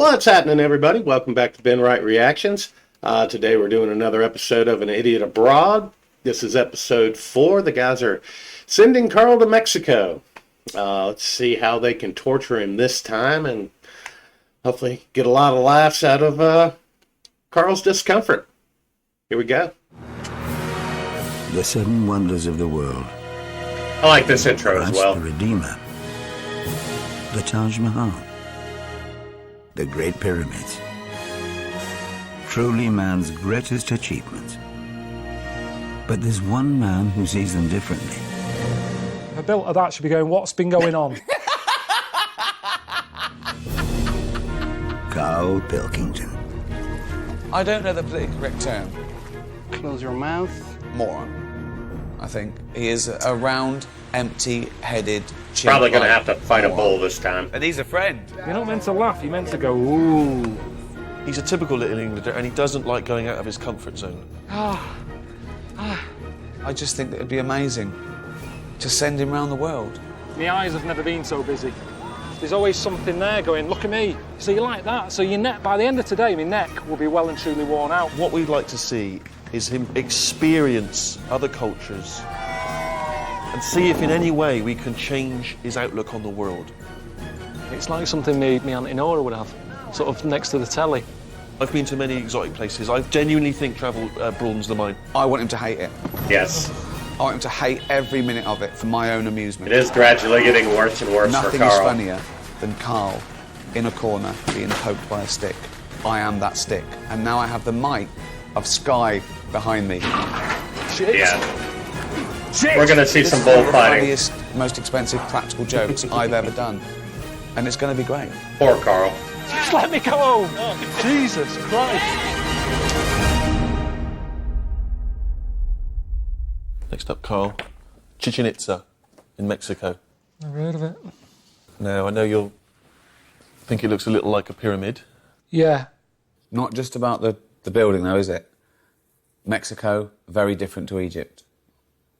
What's happening, everybody? Welcome back to Ben Wright Reactions. Today we're doing another episode of An Idiot Abroad. This is episode 4. The guys are sending Karl to Mexico. Let's see how they can torture him this time and hopefully get a lot of laughs out of Karl's discomfort. Here we go. The 7 wonders of the world. I like this intro as well. The Redeemer. The Taj Mahal. The Great Pyramids. Truly man's greatest achievements. But there's one man who sees them differently. A built of that should be going, what's been going on? Karl Pilkington. I don't know the politically correct term. Close your mouth. Moron, I think. He is a round, empty-headed chimp. Probably going to have to fight a bull this time. And he's a friend. You're not meant to laugh, you're meant to go, ooh. He's a typical little Englander, and he doesn't like going out of his comfort zone. I just think that it'd be amazing to send him round the world. My eyes have never been so busy. There's always something there going, look at me. So you like that? So your neck, by the end of today, my neck will be well and truly worn out. What we'd like to see is him experience other cultures and see if in any way we can change his outlook on the world. It's like something me Auntie Nora would have, sort of next to the telly. I've been to many exotic places. I genuinely think travel broadens the mind. I want him to hate it. Yes. I want him to hate every minute of it for my own amusement. It is gradually getting worse and worse Nothing for is Karl. funnier than Karl in a corner being poked by a stick. I am that stick. And now I have the might of Sky behind me. Shit. Yeah. Shit. We're going to see This some is one of the bullfighting. funniest, most expensive practical jokes I've ever done. And it's going to be great. Poor Karl. Just let me go home. Jesus Christ. Next up, Karl. Chichen Itza in Mexico. Never heard of it. Now, I know you'll think it looks a little like a pyramid. Yeah. Not just about the building, though, is it? Mexico, very different to Egypt.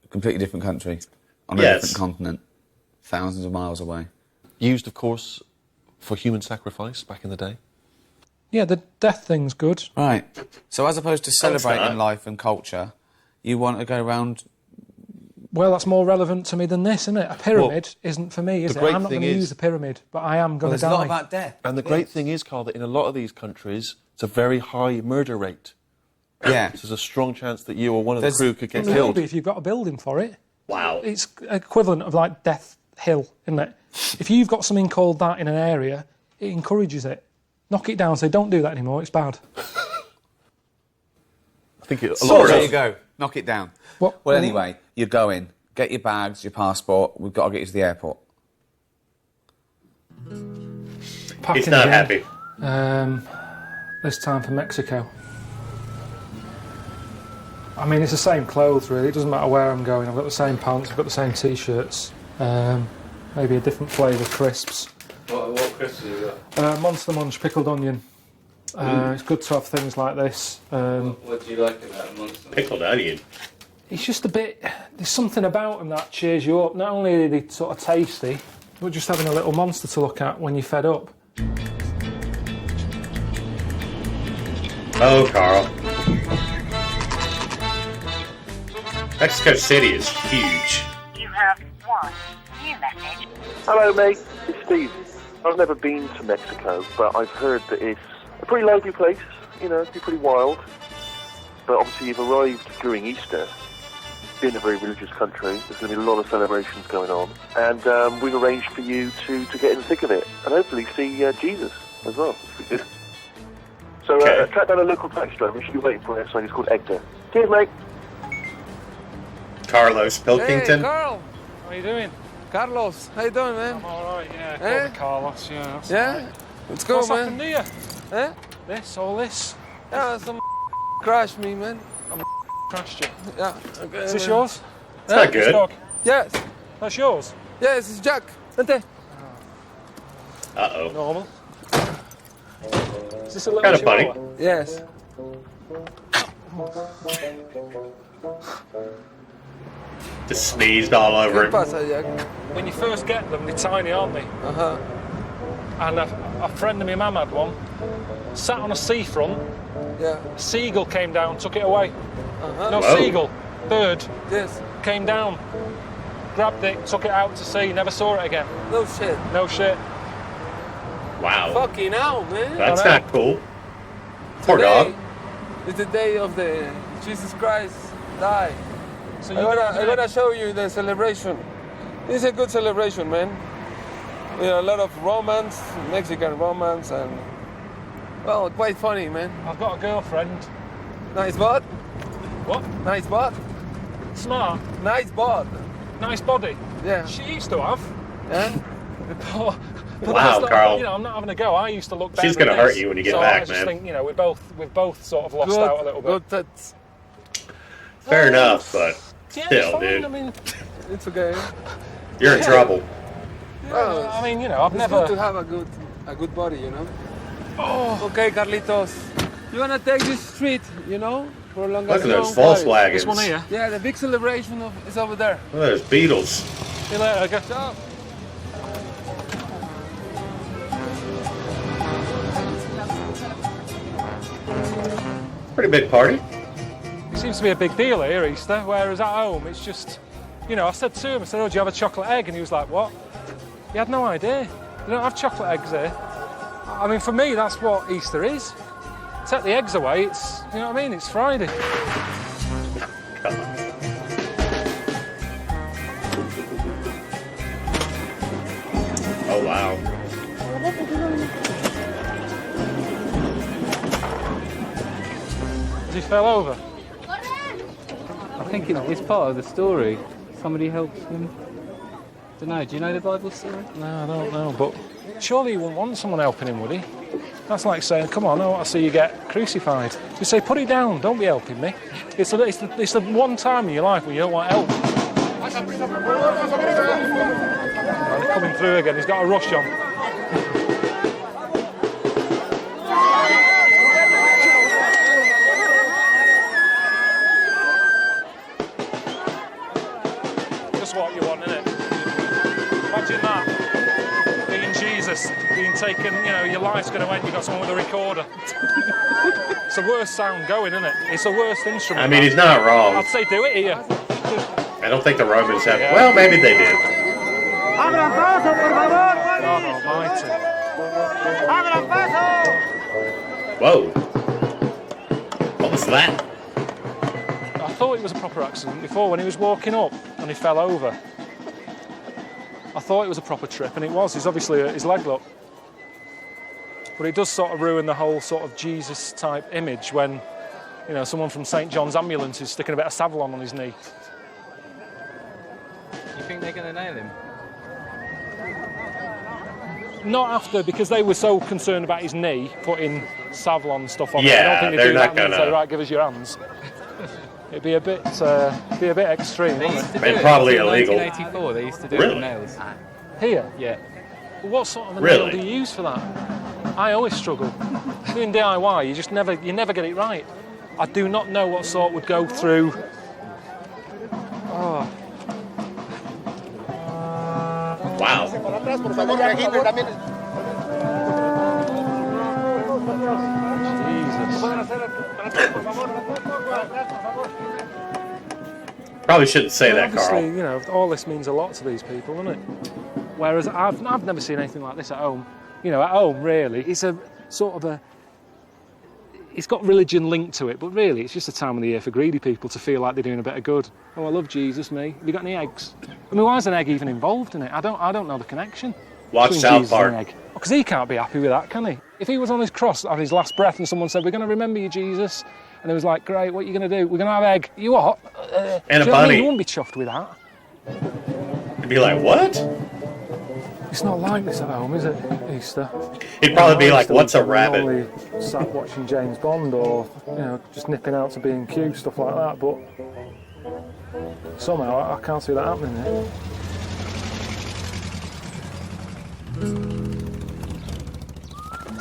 A completely different country. On a different continent. Thousands of miles away. Used, of course, for human sacrifice back in the day. Yeah, the death thing's good. Right. So as opposed to not. celebrating life and culture, you want to go around... Well, that's more relevant to me than this, isn't it? A pyramid isn't for me, is the it? great I'm not going thing to is- use a pyramid, but I am going to Well, there's die. a lot about death. And the great thing is, Karl, that in a lot of these countries, it's a very high murder rate. Yeah. So there's a strong chance that you or one of the crew could get Maybe killed. if you've got a building for it. Wow. It's equivalent of like Death Hill, isn't it? If you've got something called that in an area, it encourages it. Knock it down, say, don't do that anymore, it's bad. I think it, a Sort lot of. There of you go. Knock it down. What? Well, anyway, you go in, get your bags, your passport. We've got to get you to the airport. Packing He's not again. happy. This time for Mexico. I mean, it's the same clothes, really. It doesn't matter where I'm going. I've got the same pants, I've got the same T-shirts. Maybe a different flavour crisps. What crisps have you got? Monster Munch pickled onion. It's good to have things like this. What do you like about Monster? Pickled onion. It's just a bit... There's something about them that cheers you up. Not only are they sort of tasty, but just having a little monster to look at when you're fed up. Oh, Karl. Mexico City is huge. You have one new message. Hello, mate. It's Steve. I've never been to Mexico, but I've heard that it's a pretty lively place. You know, it'd be pretty wild. But obviously, you've arrived during Easter. Being a very religious country, there's going to be a lot of celebrations going on, and we've arranged for you to get in the thick of it, and hopefully see Jesus as well. Which would be good. So Okay. track down a local taxi driver. We should be waiting for it. So he's called Hector. Cheers, mate. Carlos Pilkington. Hey, Karl. How are you doing? Carlos. How you doing, man? I'm alright, yeah. Eh? Call me Carlos, yeah. That's Yeah? right. Let's go, What's man. happened to you? Eh? This, all this? Yeah, some crashed me, man. Crashed you. Yeah. Okay, Is this man. yours? It's not This good. dog? Yes. That's yours? Yes, it's Jack. Ante. Uh-oh. Normal. Is this a little Kind of funny. chihuahua? Yes. Just sneezed all over ¿Qué him. pasa, Jack? When you first get them, they're tiny, aren't they? Uh-huh. And a friend of my mum had one. Sat on a seafront. Yeah. A seagull came down, took it away. No, Whoa. seagull, bird, Yes. came down, grabbed it, took it out to sea, never saw it again. No shit. No shit. Wow. Fucking hell, man. That's I know. not cool. Poor dog. It's the day of the Jesus Christ died. So I'm gonna show you the celebration. It's a good celebration, man. There are a lot of romance, Mexican romance, and well, quite funny, man. I've got a girlfriend. Nice butt. What? Nice butt. Smart. Nice butt. Nice body. Yeah. She used to have. Yeah. But Wow, that's not- Karl. You know, I'm not having a go. I used to look better. She's gonna than hurt this. you when you get So back, I just man. think, you know, we've both sort of lost Good. out a little bit. Good tits. Fair enough, but Yeah, still, it's fine. dude, I mean, It's okay. you're in trouble. Well, I mean, you know, I've it's never. good to have a good body, you know. Oh. Okay, Carlitos. You wanna take this street, you know, for a longer. Look at those Volkswagens. This one here. Yeah, the big celebration is over there. Look at those Beetles. See you later. Go. Ciao. Pretty big party. It seems to be a big deal here, Easter, whereas at home it's just, you know, I said to him, I said, oh, do you have a chocolate egg? And he was like, what? He had no idea. They don't have chocolate eggs here. I mean, for me, that's what Easter is. Take the eggs away, it's, you know what I mean? It's Friday. Come on. Oh, wow. He fell over. I think it's part of the story. Somebody helps him. Don't know. Do you know the Bible story? No, I don't know, but surely he wouldn't want someone helping him, would he? That's like saying, come on, I want to see you get crucified. You say, put it down, don't be helping me. It's the one time in your life when you don't want help. And they're coming through again, he's got a rush on. Just what you want, isn't it? Imagine that. Being Jesus, being taken, you know, your life's going to end, you've got someone with a recorder. It's the worst sound going, isn't it? It's the worst instrument. I mean, he's not wrong. I'd say do it here. I don't think the Romans have. Well, maybe they did. God almighty. Whoa. What was that? I thought it was a proper accident before when he was walking up and he fell over. I thought it was a proper trip, and it was. He's obviously hurt his leg, look. But it does sort of ruin the whole sort of Jesus type image when, you know, someone from St. John's Ambulance is sticking a bit of Savlon on his knee. You think they're going to nail him? Not after, because they were so concerned about his knee, putting Savlon stuff on. Yeah, I don't think they're do not that and gonna- say, right, give us your hands. It'd be a bit extreme, They wouldn't used it? to do And it probably until illegal. 1984. They used to do it Really? with nails. Here. Yeah. What sort of a Really? nail do you use for that? I always struggle. Doing DIY, you never get it right. I do not know what sort would go through. Oh, Wow. Jesus. Probably shouldn't say that, Obviously, Karl. you know, all this means a lot to these people, doesn't it? Whereas I've never seen anything like this at home. You know, at home, really, it's a sort of a. It's got religion linked to it, but really, it's just a time of the year for greedy people to feel like they're doing a bit of good. Oh, I love Jesus, me. Have you got any eggs? I mean, why is an egg even involved in it? I don't know the connection. Watch between South Jesus and Park. an egg. Because he can't be happy with that, can he? If he was on his cross on his last breath and someone said, "We're going to remember you, Jesus," and he was like, "Great, what are you going to do? We're going to have egg." You what? And a Do you know what I mean? bunny. You wouldn't be chuffed with that. He'd be like, what? It's not like this at home, is it, Easter? He'd probably be like, Easter what's a weekend, rabbit? we're normally sat watching James Bond or, you know, just nipping out to B&Q, stuff like that, but somehow I can't see that happening here.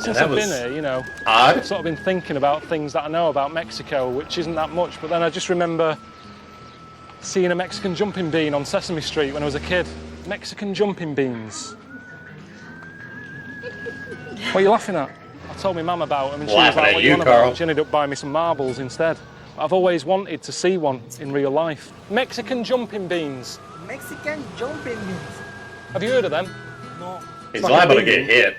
Since that I've been was here, you know, odd. I've sort of been thinking about things that I know about Mexico, which isn't that much, but then I just remember seeing a Mexican jumping bean on Sesame Street when I was a kid. Mexican jumping beans. What are you laughing at? I told my mum about them and she was Laughing like, at what you, you on Karl. about? She ended up buying me some marbles instead. I've always wanted to see one in real life. Mexican jumping beans. Mexican jumping beans. Have you heard of them? No. He's like a liable to bean. get hit.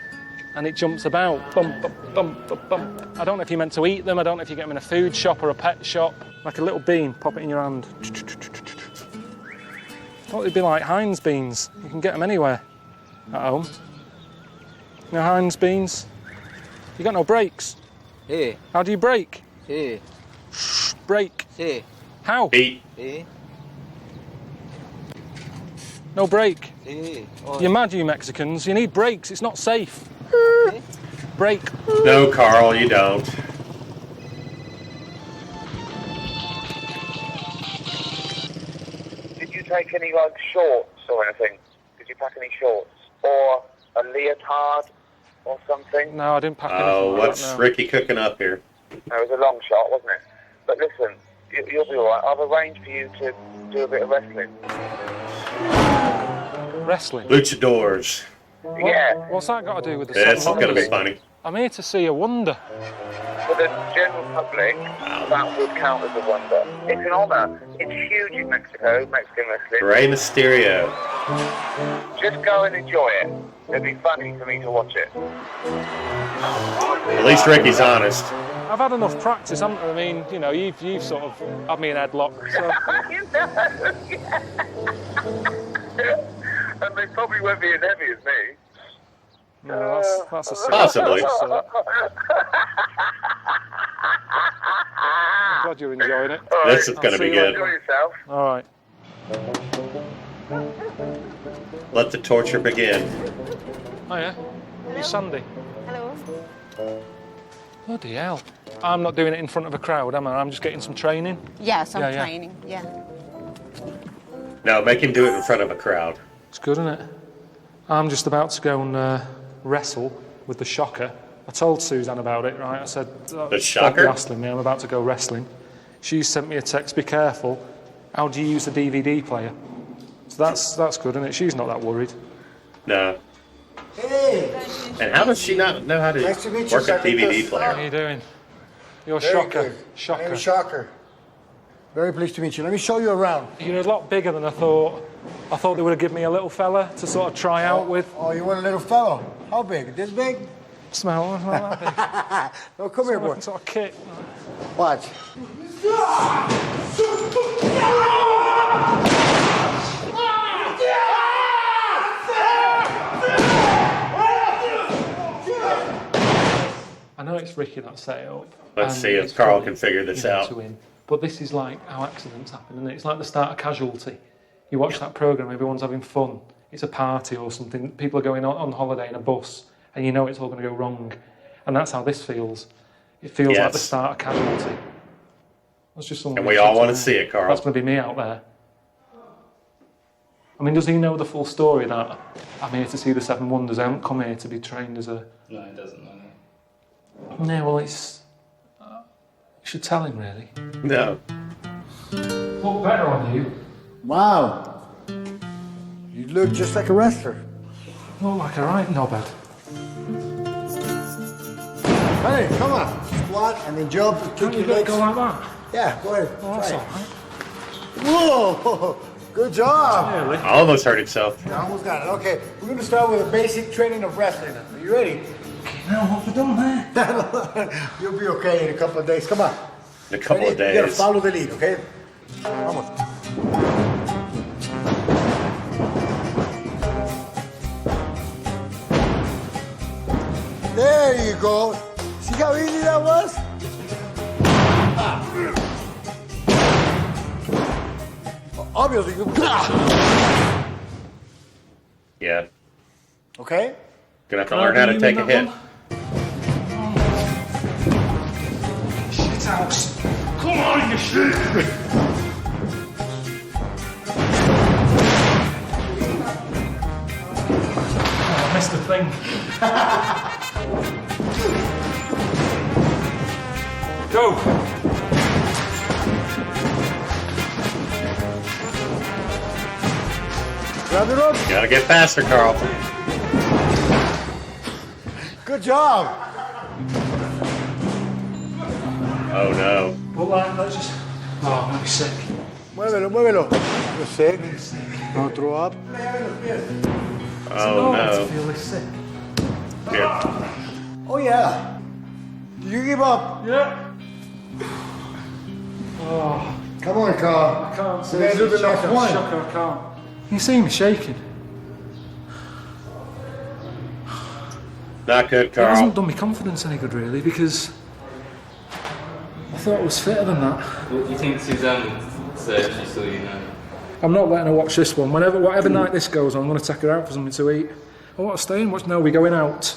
And it jumps about. Bump, bump, bump, bump, bump. I don't know if you're meant to eat them. I don't know if you get them in a food shop or a pet shop. Like a little bean, pop it in your hand. I thought they'd be like Heinz beans. You can get them anywhere at home. You know Heinz beans? You got no brakes. Sí, How do you brake? sí, Brake. sí, How? Beat. sí, No brake. sí. Oh, You're mad, you Mexicans. You need brakes. It's not safe. Brake. No, Karl, you don't. Did you take any, like, shorts or anything? Did you pack any shorts? Or a leotard or something? No, I didn't pack anything Oh, like what's that, no. Ricky cooking up here? No, it was a long shot, wasn't it? But listen, you'll be all right. I've arranged for you to do a bit of wrestling. Wrestling? Luchadors. Yeah. What's that got to do with the This is Seven going to be Wonders? funny. I'm here to see a wonder. For the general public, that would count as a wonder. It's an honour. It's huge in Mexico, Mexican wrestling. Rey Mysterio. Just go and enjoy it. It'd be funny for me to watch it. At least Ricky's honest. I've had enough practice, haven't I? I mean, you know, you've sort of had me in headlock, so... And they probably won't be as heavy as me. No, that's a silly. Possibly. I'm glad you're enjoying it. This is going to be good. Enjoy yourself. All right. Let the torture begin. Oh, yeah? You Sandy? Hello. Bloody hell. I'm not doing it in front of a crowd, am I? I'm just getting some training. Yes, I'm Yeah, yeah. training. Yeah. No, make him do it in front of a crowd. It's good, isn't it? I'm just about to go and wrestle with the shocker. I told Suzanne about it, right? I said, The shocker? Wrestling me, I'm about to go wrestling. She sent me a text, be careful. How do you use the DVD player? So that's good, isn't it? She's not that worried. No. Hey! And how does she not know how to Nice to meet you, work a DVD How are player? you doing? You're Very Shocker. good. Shocker. I'm Shocker. Very pleased to meet you. Let me show you around. You're a lot bigger than I thought. I thought they would have given me a little fella to sort of try out with. Oh, you want a little fellow? How big? This big? Smell not that big. No, come here, boy. Sort of kick. Watch. I know it's Ricky that set it up. Let's and see if it's Karl funny, can figure this you know, out. to win. But this is like how accidents happen, isn't it? It's like the start of Casualty. You watch that programme, everyone's having fun. It's a party or something. People are going on holiday in a bus, and you know it's all going to go wrong. And that's how this feels. It feels like the start of Casualty. That's just something. And we all want to see it, Karl. That's going to be me out there. I mean, does he know the full story that I'm here to see the Seven Wonders? I haven't come here to be trained as a... No, it doesn't know. No, well, it's... you should tell him, really. No. Look better on you. Wow. You look just like a wrestler. Look like a right knobhead. Hey, come on. Squat and then jump and kick Can't you your let it legs. go like that? Yeah, go ahead. Oh, that's Try all it. right. Whoa! Good job. Really? Almost hurt himself. You almost got it. Okay, we're going to start with a basic training of wrestling. Are you ready? Now, what have we done there? You'll be okay in a couple of days. Come on. In a couple of You got to days. follow the lead, okay? Vamos. There you go. See how easy that was? Obviously, you... Yeah. Okay? Gonna have to learn how to take a hit. Shit house. Come on, you shit. Oh, I missed a thing. Go. Grab the rope. Gotta get faster, Karl. Good Good job. Oh no. Well, let's just. Oh, I'm gonna be sick. Muévelo, muévelo. You're sick. Don't throw up. Oh To no. feel this sick. Here. Oh, yeah. Do you give up? Yeah. Oh, Come on, Carl. I can't see. We're gonna do the last one. I can't. You see me shaking. Not good, It hasn't Carl. done me confidence any good, really, because I thought I was fitter than that. What do you think Suzanne said she saw you now? I'm not letting her watch this one. Whatever night this goes on, I'm going to take her out for something to eat. I want to stay in. No, we're going out.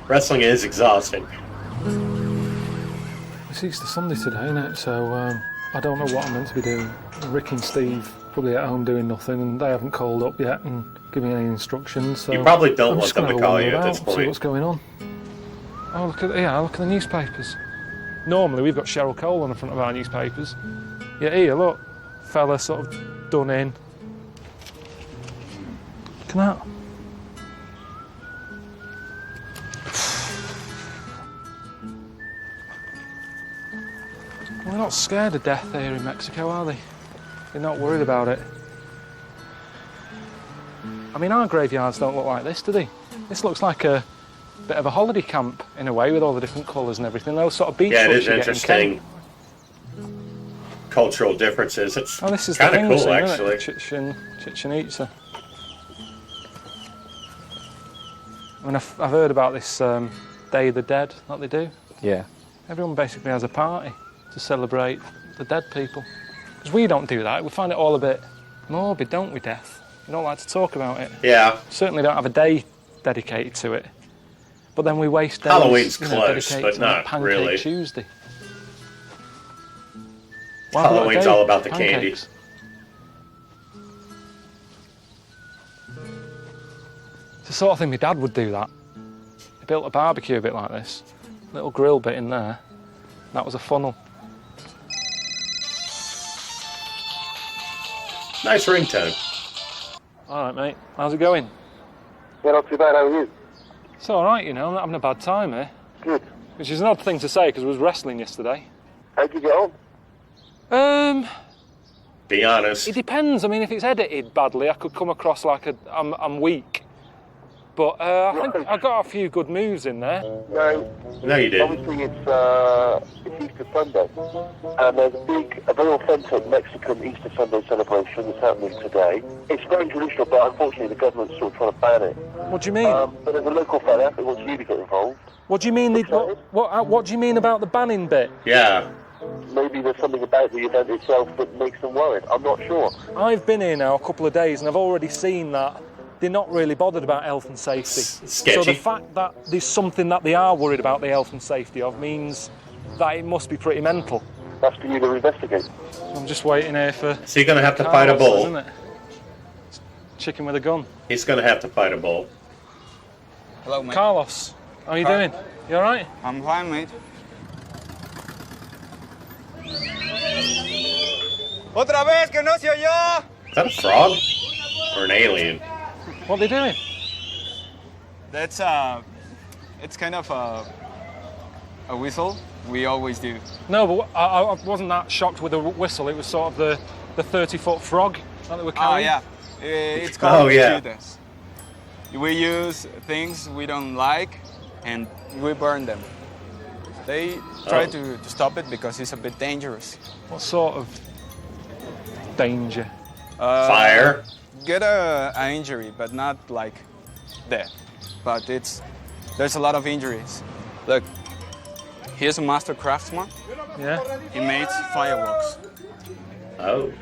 Wrestling is exhausting. It's Easter Sunday today, isn't it? So I don't know what I'm meant to be doing. Rick and Steve probably at home doing nothing, and they haven't called up yet and given me any instructions. So You probably don't I'm want just them gonna to call wander you at about, this See point. what's going on? Oh, look at the newspapers. Normally we've got Cheryl Cole on the front of our newspapers. Yeah, here, look, fella sort of done in. Look at that. Well, they're not scared of death here in Mexico, are they? They're not worried about it. I mean, our graveyards don't look like this, do they? This looks like a bit of a holiday camp, in a way, with all the different colours and everything. Those sort of beach Yeah, it huts is you get in interesting. Kent. Cultural differences. It's Oh, this is the kind of thing, cool, isn't actually. it? Chichen Itza. I mean, I've heard about this Day of the Dead that they do. Yeah. Everyone basically has a party to celebrate the dead people. Because we don't do that. We find it all a bit morbid, don't we, death? We don't like to talk about it. Yeah. Certainly don't have a day dedicated to it. But then we waste days, Halloween's close, dedicated but to not Pancake really. Tuesday. Why have we got a Halloween's day all about for the pancakes? candy. It's the sort of thing my dad would do that. He built a barbecue a bit like this. Little grill bit in there. That was a funnel. Nice ringtone. All right, mate. How's it going? Yeah, not too bad. How are you? It's all right, you know. I'm not having a bad time here. Good. Which is an odd thing to say because I was wrestling yesterday. How'd you get on? Be honest. It depends. I mean, if it's edited badly, I could come across like I'm weak. But I think I got a few good moves in there. No, you did. Obviously, it's Easter Sunday, and there's a very authentic Mexican Easter Sunday celebration that's happening today. It's very traditional, but unfortunately, the government's sort of trying to ban it. What do you mean? But there's a local fella who wants you to get involved. What do you mean? What do you mean about the banning bit? Yeah. Maybe there's something about the event itself that makes them worried. I'm not sure. I've been here now a couple of days, and I've already seen that they're not really bothered about health and safety. Sketchy. So the fact that there's something that they are worried about the health and safety of means that it must be pretty mental. That's for you to investigate. I'm just waiting here for... So you're going to have to fight a Carl, bull. isn't it? Chicken with a gun. He's going to have to fight a bull. Hello, mate. Carlos, how are you Carl. doing? You all right? I'm fine, mate. Otra vez que no se oyó. Is that a frog? Or an alien? What are they doing? That's it's kind of a whistle. We always do. No, but I wasn't that shocked with the whistle. It was sort of the 30-foot frog that they were carrying. Oh yeah, it's called Oh, yeah. chitas. We use things we don't like and we burn them. They try to stop it because it's a bit dangerous. What sort of danger? Fire? Get an injury, but not like death. But there's a lot of injuries. Look, here's a master craftsman. Yeah. He makes fireworks. Oh.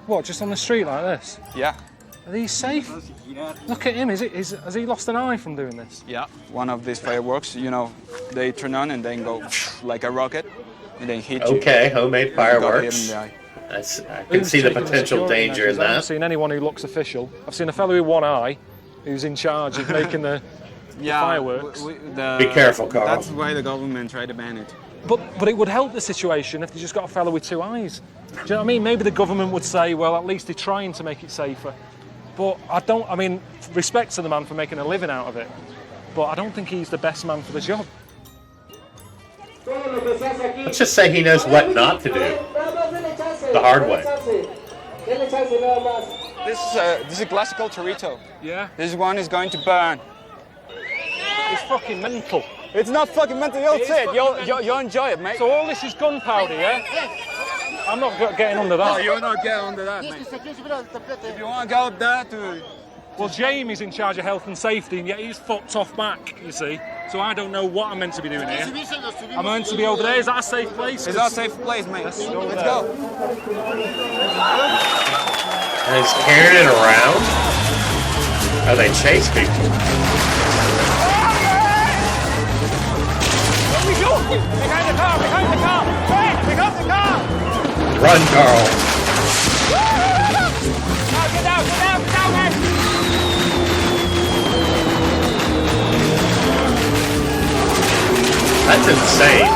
What, just on the street like this? Yeah. Are these safe? Look at him. Has he lost an eye from doing this? Yeah. One of these fireworks, you know, they turn on and then go like a rocket and then hit you. Okay, homemade You got hit in fireworks. the eye. I can see the checking potential security danger in measures? I haven't that. seen anyone who looks official. I've seen a fellow with one eye who's in charge of making the fireworks. Be careful, Carl. That's why the government tried to ban it. But it would help the situation if they just got a fellow with two eyes. Do you know what I mean? Maybe the government would say, well, at least they're trying to make it safer. But I mean, respect to the man for making a living out of it, but I don't think he's the best man for the job. Let's just say he knows what not to do the hard way. This is a classical Torito. Yeah? This one is going to burn. It's fucking mental. It's not fucking mental. You'll see it. You'll enjoy it, mate. So all this is gunpowder, yeah? I'm not getting under that. No, you're not getting under that, mate. If you want to go up there to... Well, Jamie's in charge of health and safety, and yet he's fucked off back, you see. So I don't know what I'm meant to be doing here. I'm meant to be over there. Is that a safe place? It's not a safe place, mate. Let's go. And he's carrying it around. Oh, they chase people. Behind the car! Behind the car! Behind the car! Run, Karl. Get down, man! That's insane.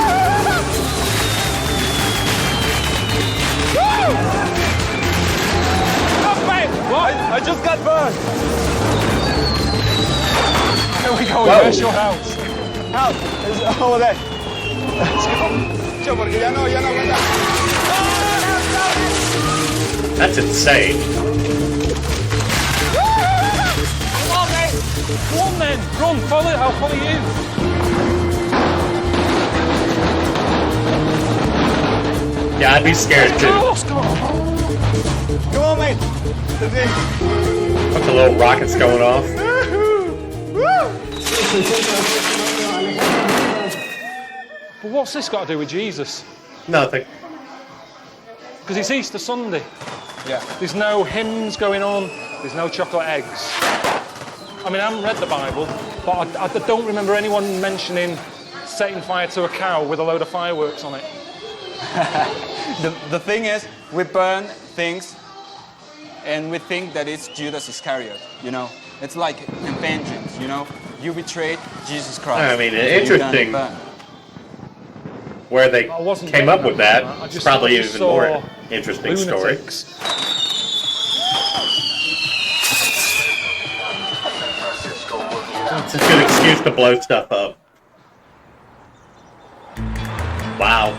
What? I just got burned. Here we go. Whoa. Where's your house? Help! It's over there. Let's go. Yo, porque ya no aguanta. That's insane. Come on, mate. Go on, then. Run. Follow. I'll follow you. Yeah, I'd be scared too. Come on, mate. Look, the little rockets going off. But what's this got to do with Jesus? Nothing. Because it's Easter Sunday. Yeah. There's no hymns going on. There's no chocolate eggs. I mean, I haven't read the Bible, but I don't remember anyone mentioning setting fire to a cow with a load of fireworks on it. The thing is, we burn things and we think that it's Judas Iscariot, you know? It's like a vengeance, you know? You betrayed Jesus Christ. I mean, so you're gonna interesting burn. where they I wasn't came getting up with that. that. I It's just probably just even more saw interesting story. lunatics. It's a good excuse to blow stuff up. Wow.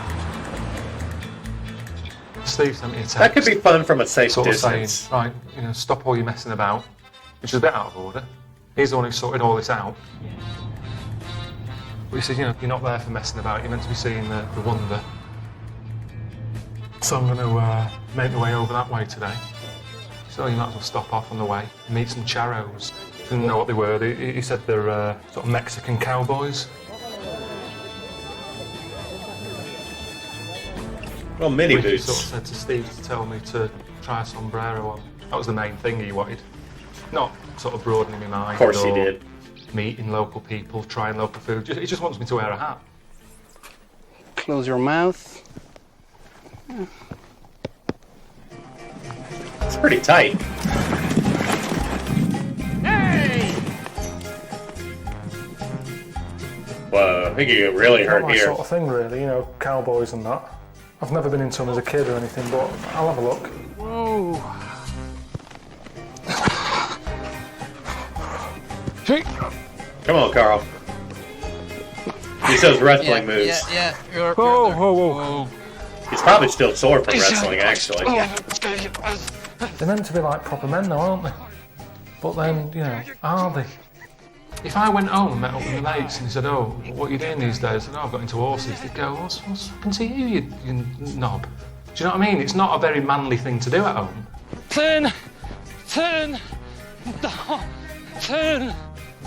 Steve sent me a text. That could be fun from a safe sort of distance. saying, right, you know, stop all your messing about, which is a bit out of order. He's the one who sorted all this out. But he said, you know, you're not there for messing about, you're meant to be seeing the wonder. So I'm going to make my way over that way today. So you might as well stop off on the way, meet some charros. Didn't know what they were. He said they're sort of Mexican cowboys. Well, mini Ricky boots. sort of said to Steve to tell me to try a sombrero on. That was the main thing he wanted. Not sort of broadening my mind. Of course he or did. Meeting local people, trying local food. He just wants me to wear a hat. Close your mouth. It's pretty tight. Hey! Whoa, he could get really hurt My here. sort of thing, really. You know, cowboys and that. I've never been into them as a kid or anything, but I'll have a look. Whoa! Come on, Karl. Use those wrestling moves. Yeah. Whoa, whoa, whoa. He's probably still sore from wrestling, actually. They're meant to be like proper men, though, aren't they? But then, you know, are they? If I went home and met up with my mates and said, oh, what are you doing these days? I said, oh, I've got into horses. They'd go, what's happened to you, you knob? Do you know what I mean? It's not a very manly thing to do at home. Turn!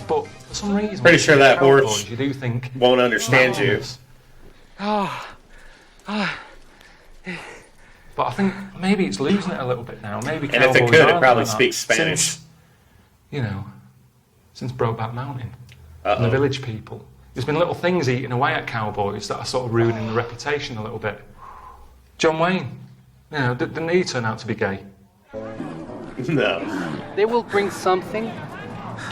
But for some reason... Pretty sure that Cowboys, horse you do think won't understand you. But I think maybe it's losing it a little bit now. Maybe And if it Cowboys could, it are probably like that speaks Spanish. Since, you know, since Brokeback Mountain. Uh-oh. And the village people. There's been little things eating away at Cowboys that are sort of ruining the reputation a little bit. John Wayne, you know, didn't he turn out to be gay? No. They will bring something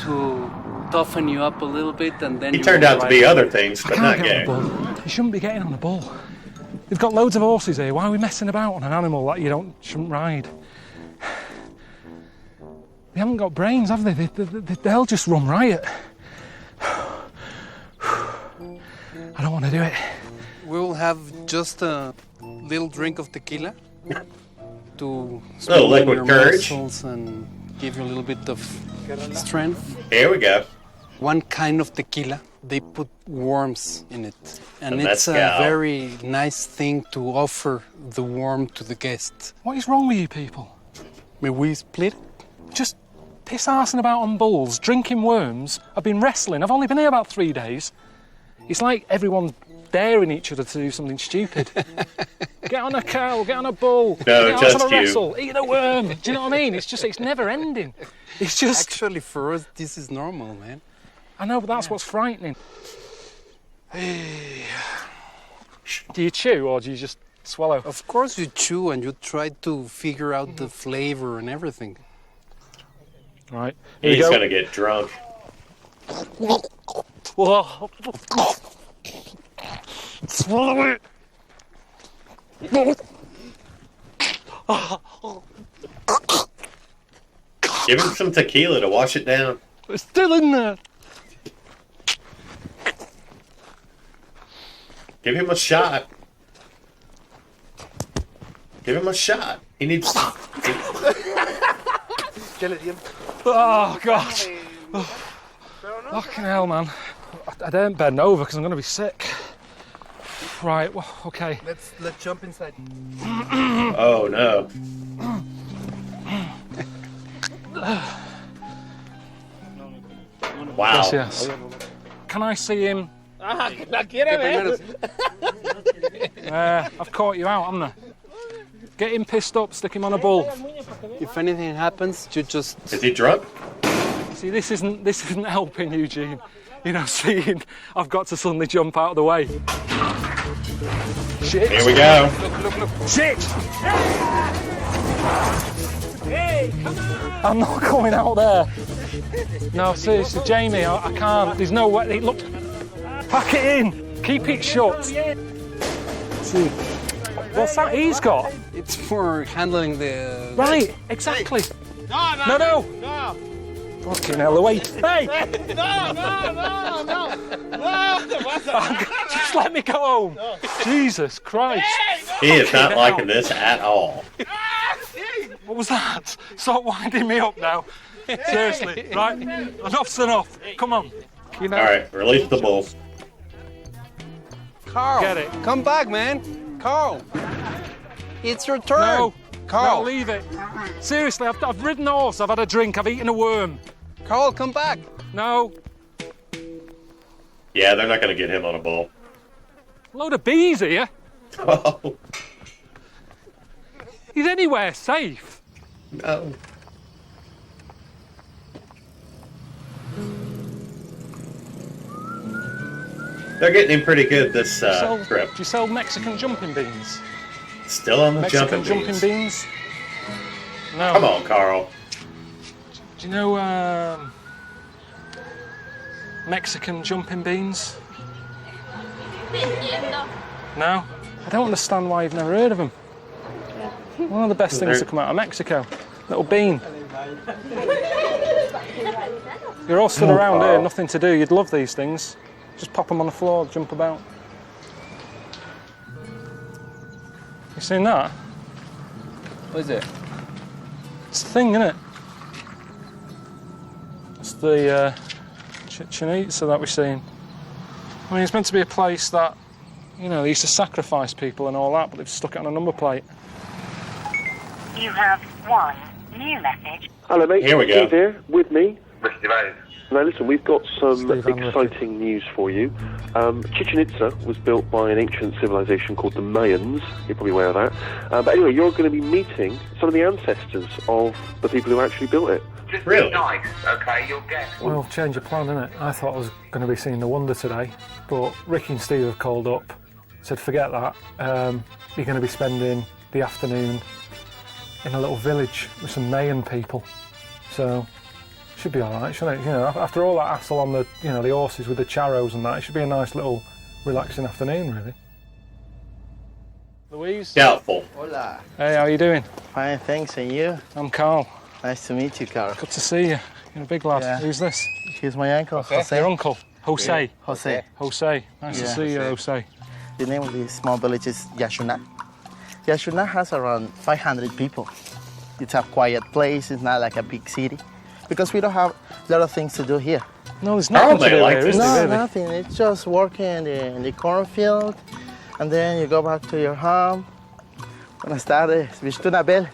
to toughen you up a little bit, and then He turned out to be other things, but not gay. You shouldn't be getting on the bull. They've got loads of horses here. Why are we messing about on an animal that you shouldn't ride? They haven't got brains, have they? They'll just run riot. I don't want to do it. We'll have just a little drink of tequila to little liquid your courage muscles and give you a little bit of strength. Here we go. One kind of tequila, they put worms in it. And let's it's a go. very nice thing to offer the worm to the guest. What is wrong with you people? May we split? Just piss-arsing about on bulls, drinking worms. I've been wrestling. I've only been here about 3 days. It's like everyone's daring each other to do something stupid. Get on a cow, get on a bull, No, get just on a you. wrestle, eat a worm. Do you know what I mean? It's never ending. It's just... Actually, for us, this is normal, man. I know, but that's what's frightening. Do you chew or do you just swallow? Of course you chew and you try to figure out the flavor and everything. Right. He's going to get drunk. Whoa. Swallow it. Give him some tequila to wash it down. It's still in there. Give him a shot. Give him a shot. He needs... Oh, God. Fucking hell, man. I don't bend over because I'm going to be sick. Right, well, okay. Let's jump inside. Oh, no. Wow. Yes. Can I see him? I've caught you out, haven't I? Get him pissed up, stick him on a bull. If anything happens, you just... Is he drunk? See, this isn't helping, Eugene. You know, seeing I've got to suddenly jump out of the way. Shit. Here we go. Look. Shit! Hey, come on! I'm not coming out there. No, seriously, Jamie, I can't. There's no way. Look, pack it in. Keep it shut. See, what's that he's got? It's for handling the... Right, exactly. No. Fucking hell, wait. Hey! No! Just let me go home. Jesus Christ. He is not liking this at all. What was that? Stop winding me up now. Seriously, right? Enough's enough. Come on. You know. All right, release the bull. Carl, Get it. come back, man. Carl, it's your turn. No, Carl. No, leave it. Seriously, I've ridden a horse, I've had a drink, I've eaten a worm. Carl, come back. No. Yeah, they're not going to get him on a bull. Load of bees here. Oh. He's anywhere safe. No. They're getting him pretty good this trip. Do you sell Mexican jumping beans? Still on the Mexican jumping beans. No. Come on, Carl. Do you know Mexican jumping beans? No? I don't understand why you've never heard of them. One of the best things to come out of Mexico. Little bean. You're all stood around here, nothing to do. You'd love these things. Just pop them on the floor, jump about. You seen that? What is it? It's a thing, isn't it? It's the Chichen Itza that we're seeing. I mean, it's meant to be a place that, you know, they used to sacrifice people and all that, but they've stuck it on a number plate. You have one new message. Hello, mate. Here we go. Steve here with me. Now, listen, we've got some exciting news for you. Chichen Itza was built by an ancient civilization called the Mayans. You're probably aware of that. But anyway, you're going to be meeting some of the ancestors of the people who actually built it. Really? Nice, okay, you'll get. Well, change of plan, innit? I thought I was going to be seeing the wonder today, but Ricky and Steve have called up, said forget that. You're going to be spending the afternoon in a little village with some Mayan people. So, should be all right, shouldn't it? You know, after all that hassle on the, you know, the horses with the charros and that, it should be a nice little relaxing afternoon, really. Louise? Doubtful. Hola. Hey, how are you doing? Fine, thanks, and you? I'm Karl. Nice to meet you, Karl. Good to see you. You're a big lad. Yeah. Who's this? He's my uncle, Jose. Your uncle? Jose? Jose. Jose. Nice to see you, Jose. The name of this small village is Yashuna. Yashuna has around 500 people. It's a quiet place. It's not like a big city. Because we don't have a lot of things to do here. No, there's nothing to do here, is there, really? Nothing. It's just working in the cornfield, and then you go back to your home. Buenas tardes. Vistuna Bell.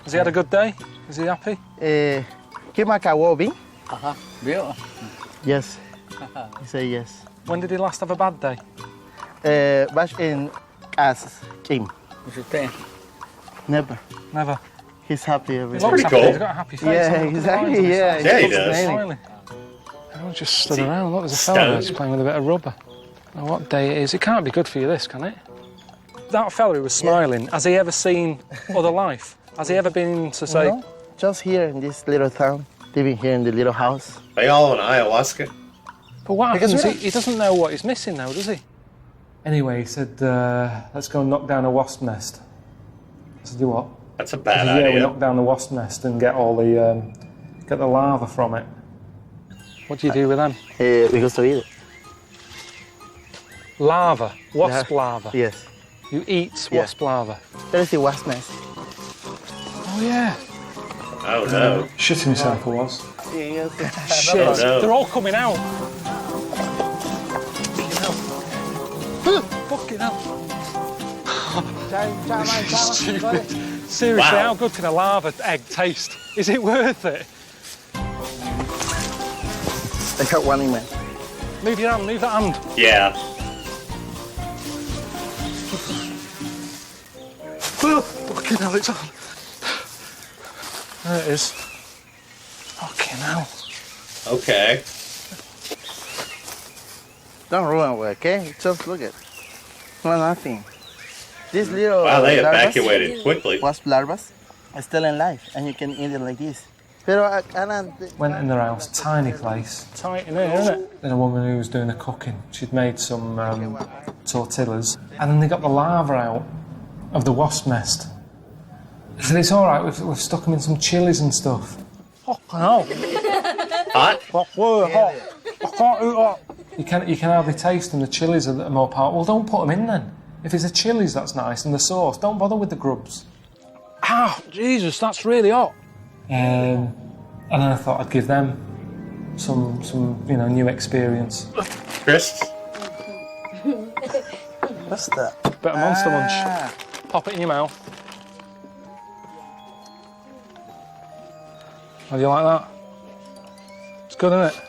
Has he had a good day? Is he happy? Kima Kawobi. Real? Yes. He said yes. When did he last have a bad day? Back in As Kim. Never. Never. He's happy every day. Pretty cool. He's got a happy face. Yeah, exactly. Yeah, he does. Smiling. Everyone just stood around. Look, there's a fella there just playing with a bit of rubber. Now, what day it is? It can't be good for you, this, can it? That fella who was smiling, has he ever seen other life? Has he ever been to say... No, just here in this little town, living here in the little house. They all on ayahuasca? But what happens? He doesn't know what he's missing now, does he? Anyway, he said, let's go and knock down a wasp nest. I said, do what? That's a bad idea. Yeah, we knock down the wasp nest and get all the get the lava from it. What do you do with them? We go to eat it. Lava? Wasp lava? Yes. You eat wasp lava? There is the wasp nest. Oh, yeah. Oh, no. Shitting himself, I was. Shit. Oh, no. They're all coming out. Fucking hell. Stupid. Seriously, how good can a lava egg taste? Is it worth it? I got one in me. Move your hand, move that hand. Yeah. Fucking hell, it's on. There it is. Fucking hell. Okay. Don't ruin it, okay? Just look at it. No, nothing. This little Wow, they larvas, evacuated quickly. wasp larvae are still in life, and you can eat it like this. Went in their house, tiny place. Tight in here, isn't it? Then a woman who was doing the cooking, she'd made some tortillas, and then they got the lava out of the wasp nest. They said, it's all right, we've stuck them in some chilies and stuff. Oh, no. Hot? Hot. I can't eat hot. You can hardly taste them, the chilies are more powerful. Well, don't put them in then. If it's the chilies, that's nice, and the sauce, don't bother with the grubs. Ah, Jesus, that's really hot. And then I thought I'd give them some new experience. Crisps? What's that? Bit of Monster Munch. Pop it in your mouth. How do you like that? It's good, isn't it?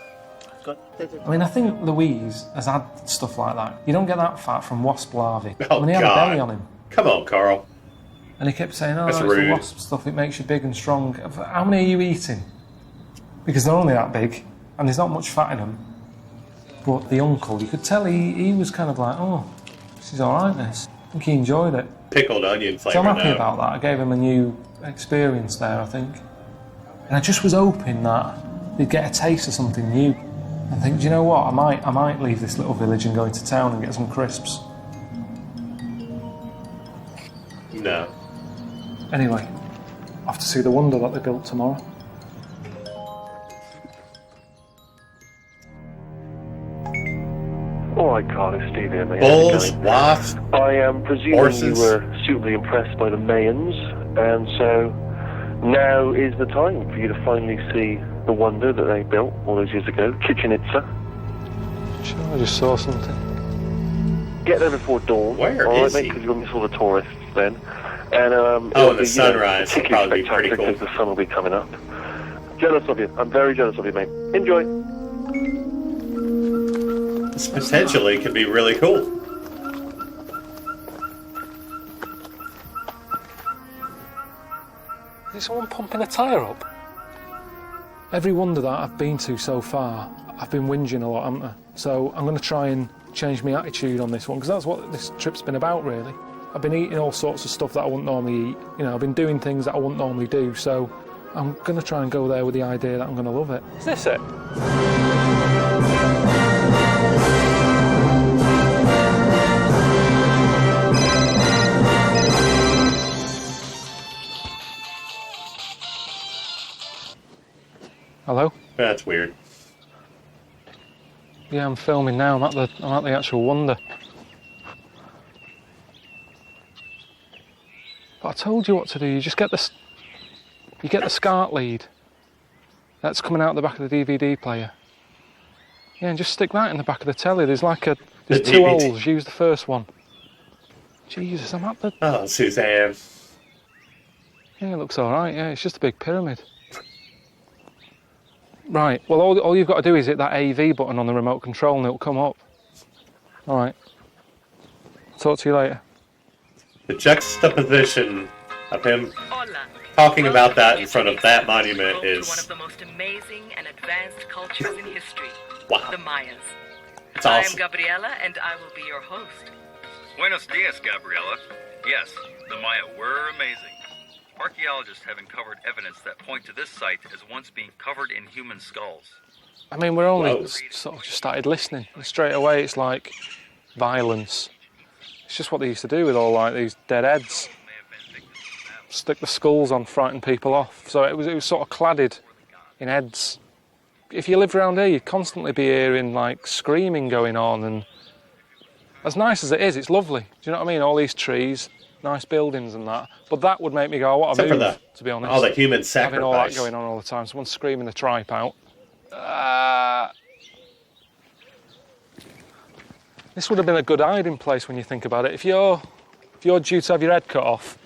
Good. I mean, I think Louise has had stuff like that. You don't get that fat from wasp larvae. Oh, I mean, he had a God. belly on him. Come on, Karl. And he kept saying, oh, That's it's rude. the wasp stuff, it makes you big and strong. How many are you eating? Because they're only that big, and there's not much fat in them. But the uncle, you could tell he was kind of like, oh, this is all right, this. I think he enjoyed it. Pickled onion flavor. So I'm happy now. about that. I gave him a new experience there, I think. And I just was hoping that they'd get a taste of something new. And think, do you know what? I might leave this little village and go into town and get some crisps. No. Anyway, I have to see the wonder that they built tomorrow. All right, Karl, it's Steve here, mate. Bulls, wasps, I am presuming horses. you were suitably impressed by the Mayans, and so now is the time for you to finally see the wonder that they built all those years ago, Chichen Itza. Sure, I just saw something. Get there before dawn. Where all is right, mate, he? because you'll miss all the tourists then. And Oh, it'll and the be, sunrise will particularly probably be pretty spectacular cool. because the sun will be coming up. Jealous of you. I'm very jealous of you, mate. Enjoy. This potentially could be really cool. Is someone pumping a tyre up? Every wonder that I've been to so far, I've been whinging a lot, haven't I? So I'm going to try and change my attitude on this one, because that's what this trip's been about, really. I've been eating all sorts of stuff that I wouldn't normally eat. You know, I've been doing things that I wouldn't normally do, so I'm going to try and go there with the idea that I'm going to love it. Is this it? Hello? That's weird. Yeah, I'm filming now. I'm at the actual wonder. But I told you what to do. You just get the SCART lead. That's coming out the back of the DVD player. Yeah, and just stick that in the back of the telly. There's two holes. Use the first one. Jesus, I'm at the... Oh, Suzanne. Yeah, it looks all right. Yeah, it's just a big pyramid. Right. Well, all you've got to do is hit that AV button on the remote control, and it'll come up. All right. Talk to you later. The juxtaposition of him talking about that in front of that monument is one of the most amazing and advanced cultures in history. Wow. The Mayas. It's awesome. I am Gabriela, and I will be your host. Buenos dias, Gabriela. Yes, the Maya were amazing. Archaeologists have uncovered evidence that point to this site as once being covered in human skulls. I mean, we're only sort of just started listening, and straight away it's like violence. It's just what they used to do with all like these dead heads. Stick the skulls on, frighten people off. So it was sort of cladded in heads. If you lived around here, you'd constantly be hearing like screaming going on, and as nice as it is, it's lovely. Do you know what I mean? All these trees, nice buildings and that. But that would make me go, what a move, to be honest. All the human sacrifice. Having all that going on all the time. Someone's screaming the tripe out. This would have been a good hiding place when you think about it. If you're due to have your head cut off,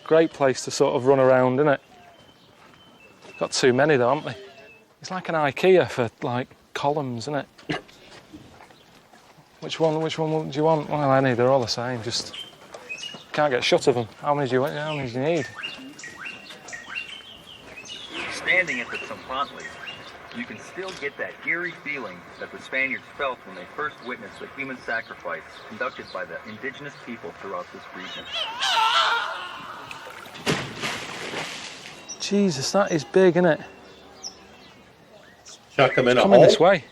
great place to sort of run around, isn't it? Got too many though, haven't they? It's like an IKEA for like columns, isn't it? Which one do you want? Well, any, they're all the same, just can't get shut of them. How many do you need? Standing at the Tzompantli, you can still get that eerie feeling that the Spaniards felt when they first witnessed the human sacrifice conducted by the indigenous people throughout this region. Jesus, that is big, isn't it? Chuck them in a hole. Coming this way.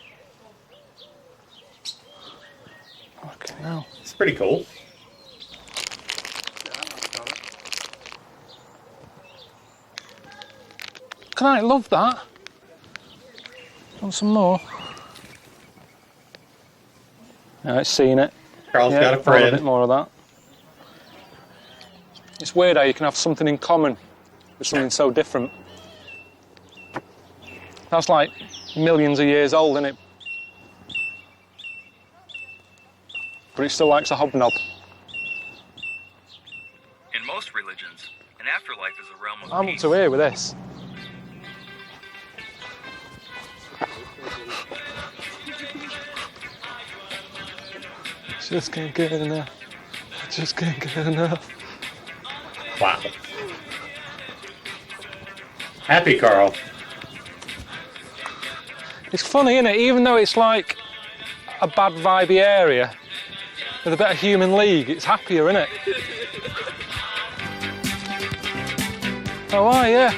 Okay, now. It's pretty cool. Can I love that? Want some more? Yeah, it's seen it. Carl's got a A friend. bit more of that. It's weird how you can have something in common with something so different. That's like millions of years old, isn't it? But it still likes a hobnob. In most religions, an afterlife is a realm of I'm up peace. to here with this. Just can't get enough. Just can't get enough. Wow. Happy Carl. It's funny, isn't it? Even though it's like a bad vibey area, with a bit of human league, it's happier, isn't it? Oh, yeah.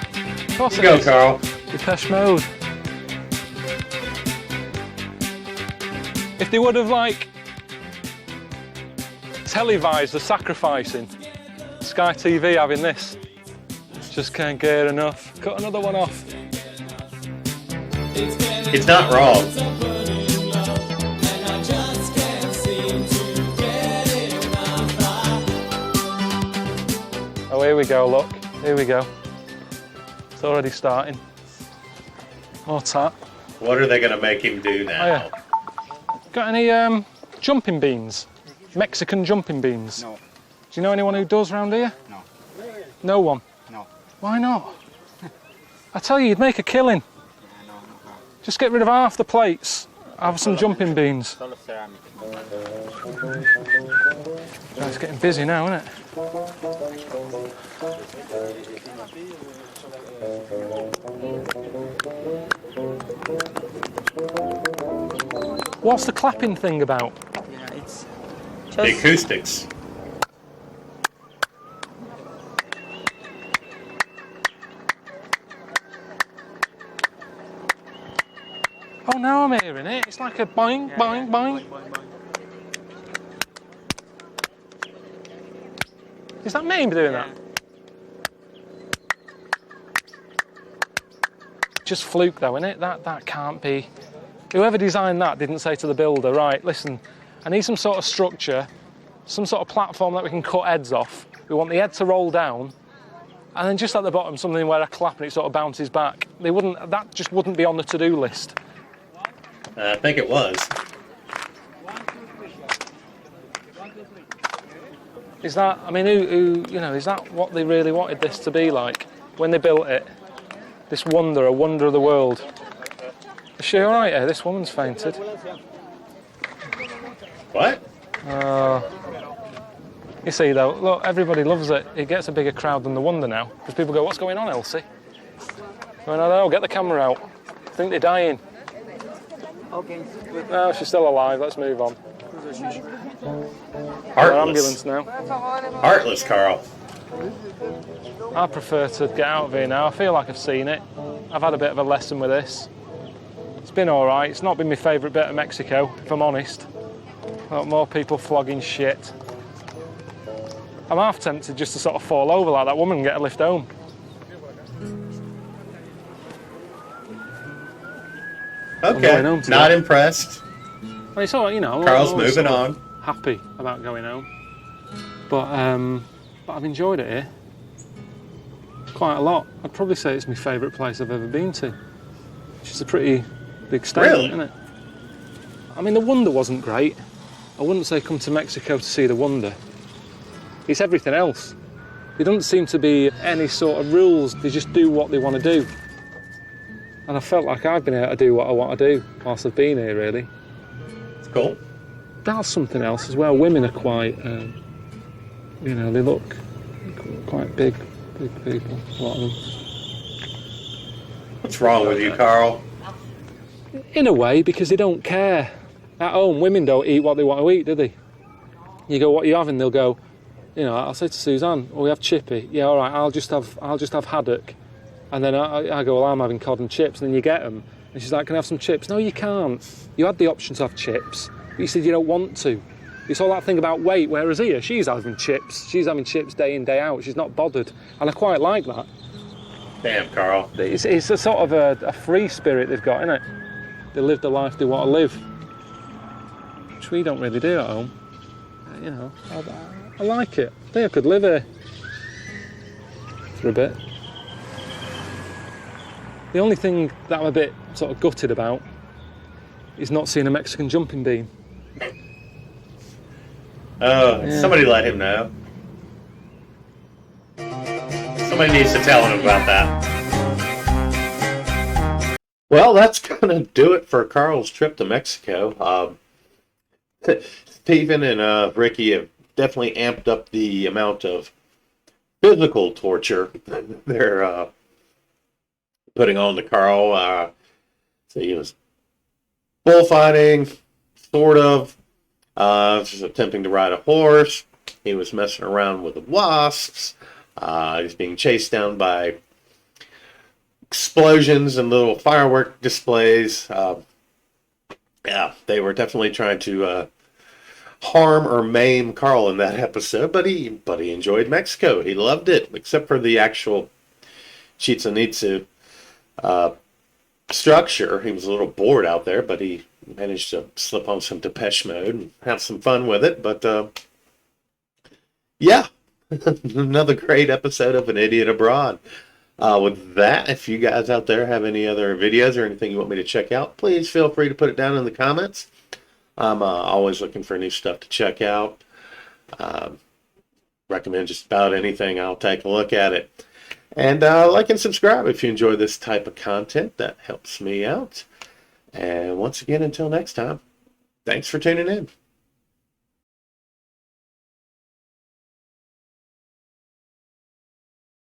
Of course it is. Go, Carl. Depeche Mode. If they would have, like, televised the sacrificing, Sky TV having this, just can't get enough. Cut another one off. It's not wrong. Oh, here we go, look. Here we go. It's already starting. More tap. What are they going to make him do now? Oh, yeah. Got any jumping beans? Mexican jumping beans? No. Do you know anyone who does round here? No. No one? No. Why not? I tell you, you'd make a killing. Just get rid of half the plates. Have some jumping beans. It's getting busy now, isn't it? What's the clapping thing about? Yeah, it's just... The acoustics. Oh, now I'm hearing it. It's like a boing, boing, boing. Is that me doing that? just fluke though, isn't it? That can't be. Whoever designed that didn't say to the builder, right, listen, I need some sort of structure, some sort of platform that we can cut heads off. We want the head to roll down, and then just at the bottom something where I clap and it sort of bounces back. That just wouldn't be on the to-do list. I think it was. Is that, I mean, is that what they really wanted this to be like when they built it? This wonder, a wonder of the world. Is she all right here? This woman's fainted. What? You see, though, look, everybody loves it. It gets a bigger crowd than the wonder now. Because people go, what's going on, Elsie? Going, I don't know, get the camera out. I think they're dying. Okay. No, she's still alive. Let's move on. Heartless. Ambulance now. Heartless, Carl. I prefer to get out of here now. I feel like I've seen it. I've had a bit of a lesson with this. It's been all right. It's not been my favourite bit of Mexico, if I'm honest. More people flogging shit. I'm half tempted just to sort of fall over like that woman and get a lift home. Okay, not impressed. Well, it's all right, you know. Carl's moving on. Happy about going home. But I've enjoyed it here. Quite a lot. I'd probably say it's my favourite place I've ever been to. Which is a pretty big statement, isn't it? I mean, the wonder wasn't great. I wouldn't say come to Mexico to see the wonder. It's everything else. There doesn't seem to be any sort of rules. They just do what they want to do. And I felt like I've been able to do what I want to do whilst I've been here, really. It's cool. That's something else as well. Women are quite, they look quite big people, a lot of them. What's wrong with you, Carl? In a way, because they don't care. At home, women don't eat what they want to eat, do they? You go, what are you having? They'll go, I'll say to Suzanne, we have chippy. Yeah, all right, I'll just have haddock. And then I go, well, I'm having cod and chips. And then you get them. And she's like, can I have some chips? No, you can't. You had the option to have chips. But you said you don't want to. It's all that thing about weight, whereas here, she's having chips. She's having chips day in, day out. She's not bothered. And I quite like that. Damn, Carl. It's a sort of a free spirit they've got, isn't it? They live the life they want to live. Which we don't really do at home. I like it. I think I could live here for a bit. The only thing that I'm a bit sort of gutted about is not seeing a Mexican jumping bean. Oh, yeah. Somebody let him know. Somebody needs to tell him about that. Well, that's going to do it for Carl's trip to Mexico. Stephen and Ricky have definitely amped up the amount of physical torture they're putting on to Carl. So he was bullfighting, sort of. Just attempting to ride a horse. He was messing around with the wasps. He's being chased down by explosions and little firework displays. Yeah, they were definitely trying to harm or maim Carl in that episode, but he enjoyed Mexico. He loved it, except for the actual Chichen Itza structure. He was a little bored out there, but he managed to slip on some Depeche Mode and have some fun with it. But yeah, another great episode of An Idiot Abroad. With that, if you guys out there have any other videos or anything you want me to check out, please feel free to put it down in the comments. I'm always looking for new stuff to check out. Recommend just about anything. I'll take a look at it. And like and subscribe if you enjoy this type of content. That helps me out. And once again, until next time, thanks for tuning in.